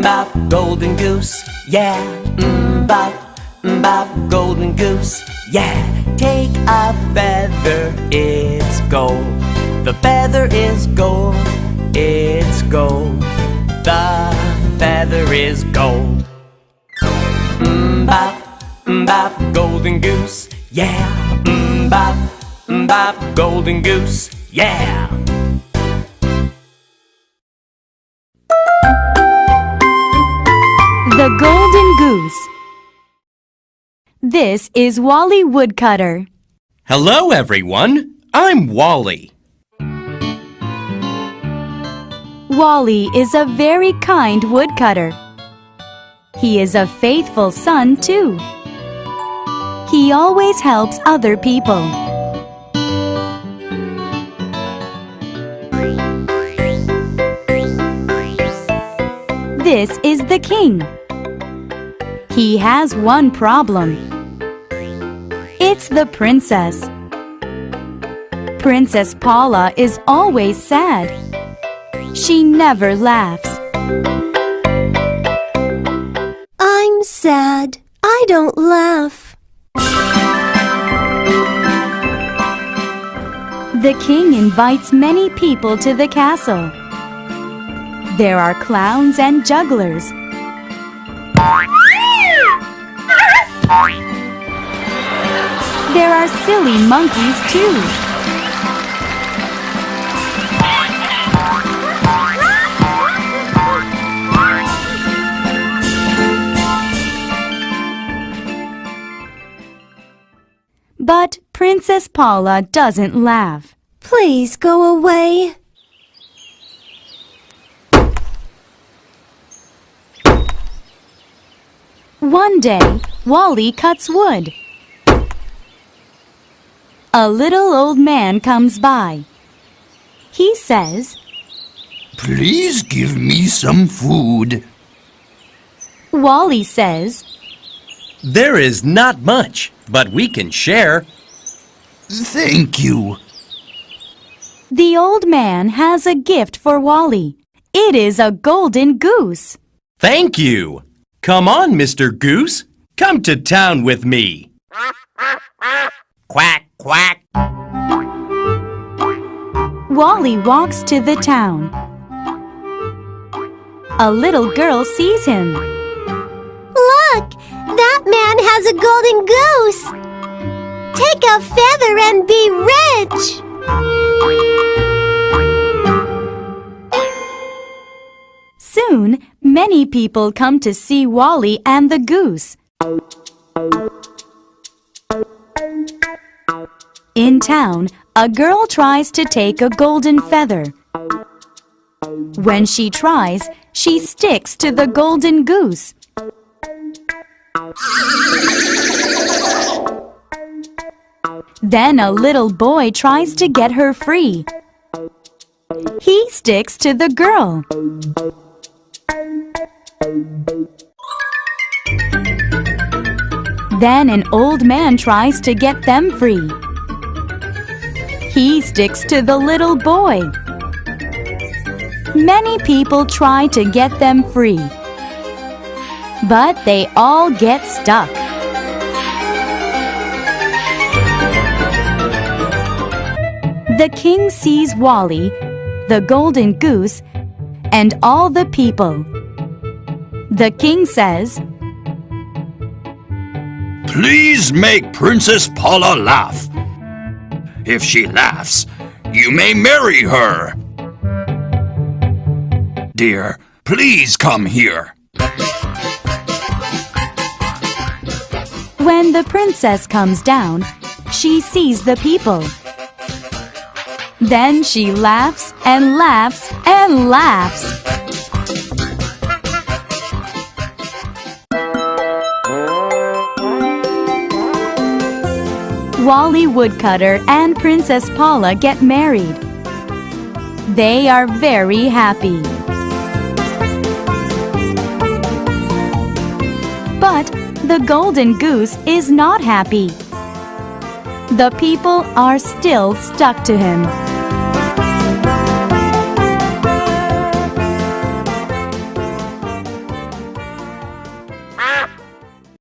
bop, golden goose, yeah. Bop, bop, golden goose, yeah. Take a feather, it's gold. The feather is gold, it's gold. The feather is gold. Bop, bop, golden goose, yeah. Bop, bop, golden goose, yeah. The Golden Goose. This is Wally Woodcutter. Hello, everyone. I'm Wally. Wally is a very kind woodcutter. He is a faithful son, too. He always helps other people. This is the king. He has one problem. It's the princess. Princess Paula is always sad. She never laughs. I'm sad. I don't laugh. The king invites many people to the castle. There are clowns and jugglers. There are silly monkeys, too. But Princess Paula doesn't laugh. Please go away. One day, Wally cuts wood. A little old man comes by. He says, "Please give me some food." Wally says, There is not much, but we can share. Thank you. The old man has a gift for Wally. It is a golden goose. Thank you. Come on, Mr. Goose. Come to town with me. Quack, quack. Wally walks to the town. A little girl sees him. Look, that man has a golden goose. Take a feather and be rich. Soon, many people come to see Wally and the goose. In town, a girl tries to take a golden feather. When she tries, she sticks to the golden goose. Then a little boy tries to get her free. He sticks to the girl. Then an old man tries to get them free. He sticks to the little boy. Many people try to get them free, but they all get stuck. The king sees Wally, the golden goose, and all the people. The king says, Please make Princess Paula laugh. If she laughs, you may marry her. Dear, please come here. When the princess comes down, she sees the people. Then she laughs and laughs and laughs. Wally Woodcutter and Princess Paula get married. They are very happy. But the golden goose is not happy. The people are still stuck to him.